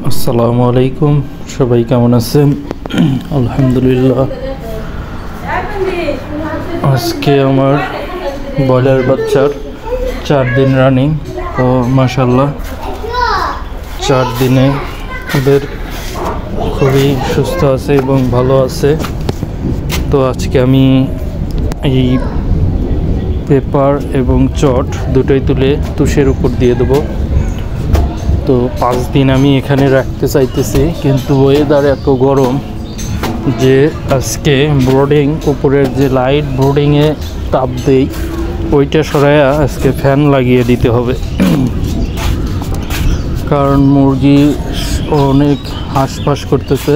আসসালামু আলাইকুম, সবাই কেমন আছেন? আলহামদুলিল্লাহ। আজকে আমার ব্রয়লার বাচ্চার 4 দিন রানিং। তো মাশাআল্লাহ 4 দিনে ওদের খুবই সুস্থ আছে এবং ভালো আছে। তো আজকে আমি এই পেপার এবং চট দুটোই তুলে তুষের উপর দিয়ে দেবো। তো 5 দিন আমি এখানে রাখতে চাইতেছি, কিন্তু ওয়েদার এত গরম যে আজকে ব্রোডিং উপরের যে লাইট ব্রোডিংয়ে তাপ দেই ওইটা সরাইয়া আজকে ফ্যান লাগিয়ে দিতে হবে। কারণ মুরগি অনেক হাঁসফাঁস করতেছে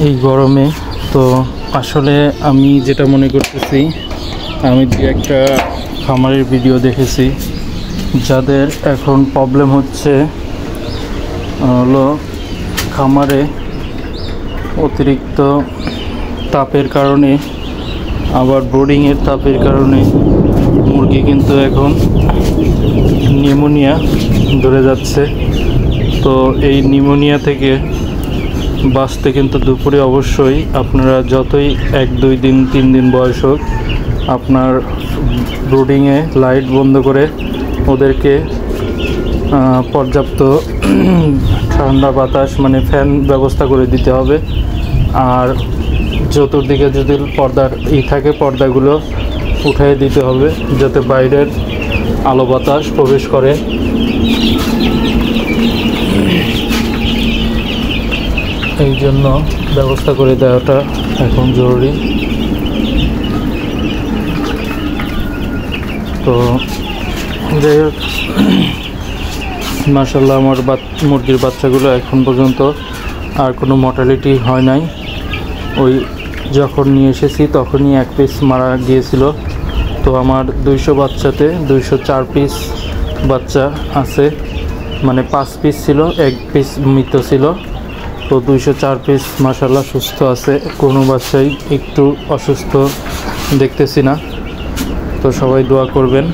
এই গরমে। তো আসলে আমি যেটা মনে করতেছি, আমি একটা খামারের ভিডিও দেখেছি, যাদের এখন প্রবলেম হচ্ছে হলো খামারে অতিরিক্ত তাপের কারণে, আবার ব্রোডিংয়ের তাপের কারণে মুরগি কিন্তু এখন নিউমোনিয়া ধরে যাচ্ছে। তো এই নিউমোনিয়া থেকে বাঁচতে কিন্তু দুপুরে অবশ্যই আপনারা যতই 1-2 দিন 3 দিন বয়স হোক, আপনার ব্রোডিংয়ে লাইট বন্ধ করে ওদেরকে পর্যাপ্ত ঠান্ডা বাতাস মানে ফ্যান ব্যবস্থা করে দিতে হবে। আর চতুর্দিকে যদি পর্দার থাকে পর্দাগুলো উঠিয়ে দিতে হবে, যাতে বাইরের আলো বাতাস প্রবেশ করে। এই জন্য ব্যবস্থা করে দেওয়াটা এখন জরুরি। তো যাই হোক, মাশাআল্লাহ আমার মুরগির বাচ্চাগুলো এখন পর্যন্ত আর কোনো মর্টালিটি হয় নাই। ওই যখন নিয়ে এসেছি তখনই 1 পিস মারা গিয়েছিল। তো আমার 200 বাচ্চাতে 204 পিস বাচ্চা আছে, মানে 5 পিস ছিল, 1 পিস মৃত ছিল। তো 204 পিস মাশাআল্লাহ সুস্থ আছে, কোনো বাচ্চাই একটু অসুস্থ দেখতেছি না। তো সবাই দোয়া করবেন।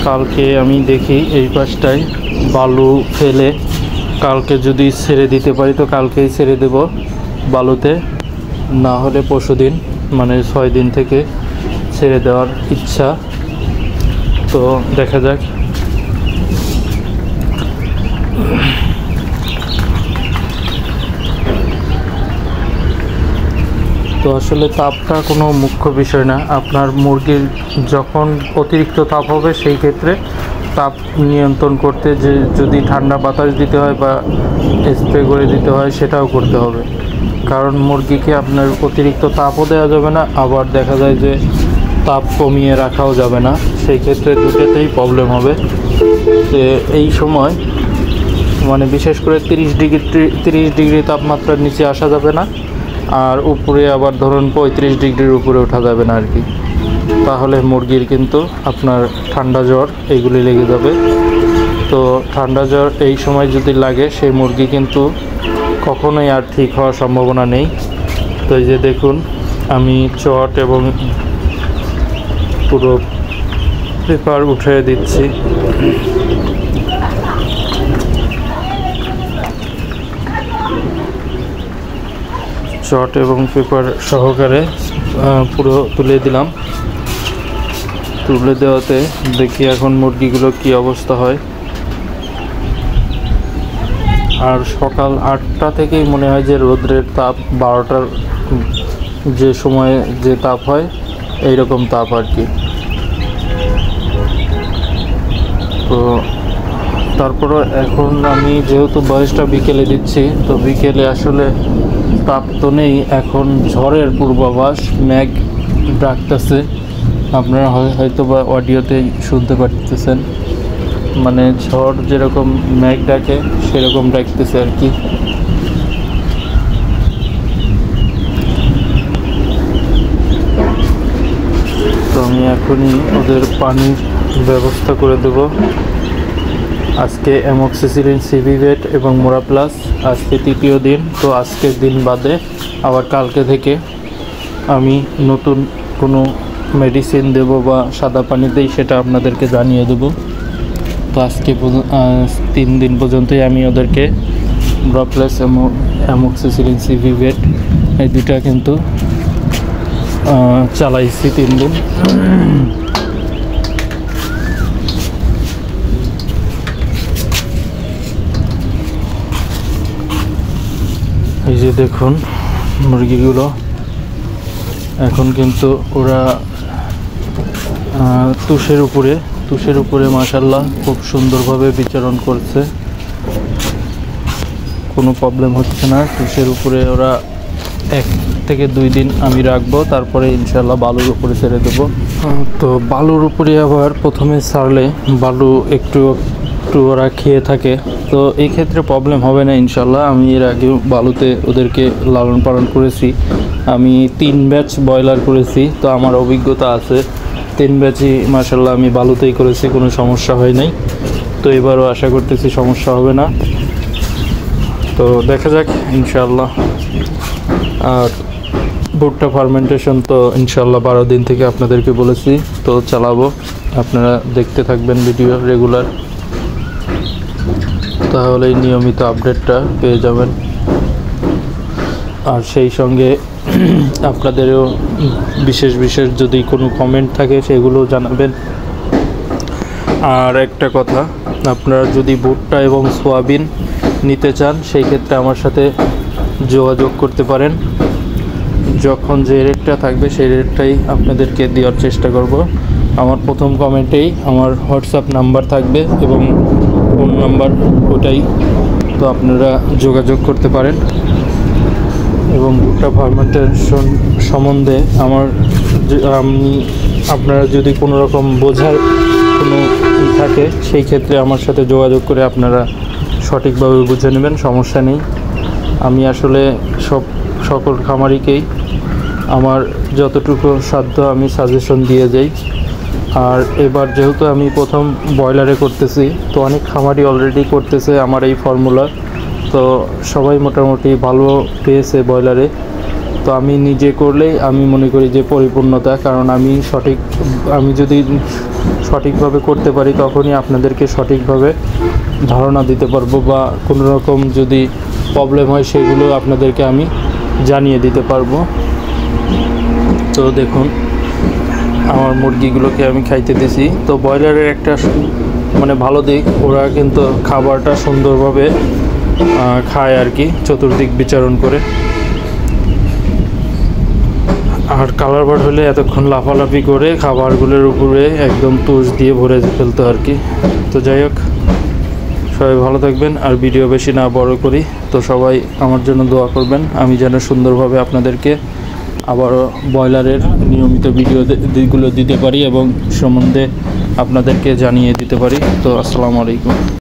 কালকে আমি দেখি এই পাশটায় বালু ফেলে কালকে যদি ছেড়ে দিতে পারি তো কালকেই ছেড়ে দেব বালুতে, না হলে পরশুদিন মানে 6 দিন থেকে ছেড়ে দেওয়ার ইচ্ছা। তো দেখা যাক। তো আসলে তাপটা কোনো মুখ্য বিষয় না। আপনার মুরগির যখন অতিরিক্ত তাপ হবে সেই ক্ষেত্রে তাপ নিয়ন্ত্রণ করতে যে যদি ঠান্ডা বাতাস দিতে হয় বা স্প্রে করে দিতে হয় সেটাও করতে হবে। কারণ মুরগিকে আপনার অতিরিক্ত তাপও দেওয়া যাবে না, আবার দেখা যায় যে তাপ কমিয়ে রাখাও যাবে না, সেই ক্ষেত্রে দুটোতেই প্রবলেম হবে। তো এই সময় মানে বিশেষ করে 30 ডিগ্রি তাপমাত্রার নিচে আসা যাবে না, আর উপরে আবার ধরুন 35 ডিগ্রির উপরে ওঠা যাবে না আর কি। তাহলে মুরগির কিন্তু আপনার ঠান্ডা জ্বর এইগুলি লেগে যাবে। তো ঠান্ডা জ্বর এই সময় যদি লাগে সেই মুরগি কিন্তু কখনোই আর ঠিক হওয়ার সম্ভাবনা নেই। তো এই যে দেখুন, আমি চট এবং পুরো পেপার উঠিয়ে দিচ্ছি। চট এবং পেপার সহকারে পুরো তুলে দিলাম। তুলে দেওয়াতে দেখি এখন মুরগিগুলো কি অবস্থা হয়। আর সকাল 8টা থেকেই মনে হয় যে রোদ্রের তাপ 12টার যে সময়ে যে তাপ হয় এইরকম তাপ আর কি। তো তারপরে এখন আমি যেহেতু বয়সটা বিকেলে দিচ্ছি, তো বিকেলে আসলে তাপ তো নেই, এখন ঝড়ের পূর্বাভাস, মেঘ ডাকতেছে। আপনারা হয়তো বা অডিওতে শুনতে পারতেছেন, মানে ঝড় যেরকম মেঘ ডাকে সেরকম ডাকতেছে আর কি। তো আমি এখনই ওদের পানির ব্যবস্থা করে দেব। আজকে অ্যামোক্সিসিলিন সিভিভেট এবং মোরা প্লাস, আজকে 3য় দিন। তো আজকের দিন বাদে আবার কালকে থেকে আমি নতুন কোনো মেডিসিন দেব বা সাদা পানি দেই সেটা আপনাদেরকে জানিয়ে দেব। তো আজকে 3 দিন পর্যন্তই আমি ওদেরকে ড্রপলেস অ্যামোক্সিসিলিন সিভিভেট এই দুটা কিন্তু চালাইছি 3 দিন। এই যে দেখুন মুরগিগুলো এখন কিন্তু ওরা তুষের উপরে মাশাআল্লাহ খুব সুন্দরভাবে বিচরণ করছে, কোনো প্রবলেম হচ্ছে না। তুষের উপরে ওরা 1 থেকে 2 দিন আমি রাখবো, তারপরে ইনশাআল্লাহ বালুর উপরে ছেড়ে দেবো। তো বালুর উপরে আবার প্রথমে ছাড়লে বালু একটু ওরা খেয়ে থাকে, তো এই ক্ষেত্রে প্রবলেম হবে না ইনশাআল্লাহ। আমি এর আগেও বালুতে ওদেরকে লালন পালন করেছি, আমি 3 ব্যাচ ব্রয়লার করেছি, তো আমার অভিজ্ঞতা আছে। 3 ব্যাচই মাশাআল্লাহ আমি বালুতেই করেছি, কোনো সমস্যা হয় নাই। তো এবারও আশা করতেছি সমস্যা হবে না, তো দেখা যাক ইনশাআল্লাহ। আর ভুট্টা ফার্মেন্টেশন তো ইনশাআল্লাহ 12 দিন থেকে আপনাদেরকে বলেছি, তো চালাবো, আপনারা দেখতে থাকবেন ভিডিও রেগুলার, তাহলে নিয়মিত আপডেটটা পেয়ে যাবেন। আর সেই সঙ্গে আপনাদেরও বিশেষ যদি কোনো কমেন্ট থাকে সেগুলো জানাবেন। আর একটা কথা, আপনারা যদি ভুট্টা এবং সোয়াবিন নিতে চান সেই ক্ষেত্রে আমার সাথে যোগাযোগ করতে পারেন। যখন যে রেটটা থাকবে সেই রেটটাই আপনাদেরকে দেওয়ার চেষ্টা করব। আমার প্রথম কমেন্টেই আমার হোয়াটসঅ্যাপ নাম্বার থাকবে এবং ফোন নাম্বার, ওটাই, তো আপনারা যোগাযোগ করতে পারেন। এবং ভুট্টা ফার্মেন্টেশন সম্বন্ধে আপনারা যদি কোনো রকম বোঝার কোনো থাকে সেই ক্ষেত্রে আমার সাথে যোগাযোগ করে আপনারা সঠিকভাবে বুঝে নেবেন, সমস্যা নেই। আমি আসলে সকল খামারিকেই আমার যতটুকু সাধ্য আমি সাজেশন দিয়ে যাই। আর এবার যেহেতু আমি প্রথম ব্রয়লারে করতেছি, তো অনেক খামারি অলরেডি করতেছে আমার এই ফর্মুলা, তো সবাই মোটামুটি ভালো পেয়েছে ব্রয়লারে। তো আমি নিজে করলেই আমি মনে করি যে পরিপূর্ণতা, কারণ আমি যদি সঠিকভাবে করতে পারি তখনই আপনাদেরকে সঠিকভাবে ধারণা দিতে পারবো, বা কোনো রকম যদি প্রবলেম হয় সেগুলো আপনাদেরকে আমি জানিয়ে দিতে পারবো। তো দেখুন আমার মুরগিগুলোকে আমি খাইতে দিছি। তো ব্রয়লারের একটা ভালো দিক, ওরা কিন্তু খাবারটা সুন্দরভাবে খায় আর কি, চতুর্দিক বিচরণ করে। আর কালার বার্ড হলে এতক্ষণ লাফালাফি করে খাবারগুলোর উপরে একদম তুষ দিয়ে ভরে ফেলতো আর কি। তো যাই হোক, সবাই ভালো থাকবেন। আর ভিডিও বেশি না বড় করি, তো সবাই আমার জন্য দোয়া করবেন, আমি যেন সুন্দরভাবে আপনাদেরকে আবারও ব্রয়লারের নিয়মিত ভিডিওগুলো দিতে পারি এবং সম্বন্ধে আপনাদেরকে জানিয়ে দিতে পারি। তো আসসালামু আলাইকুম।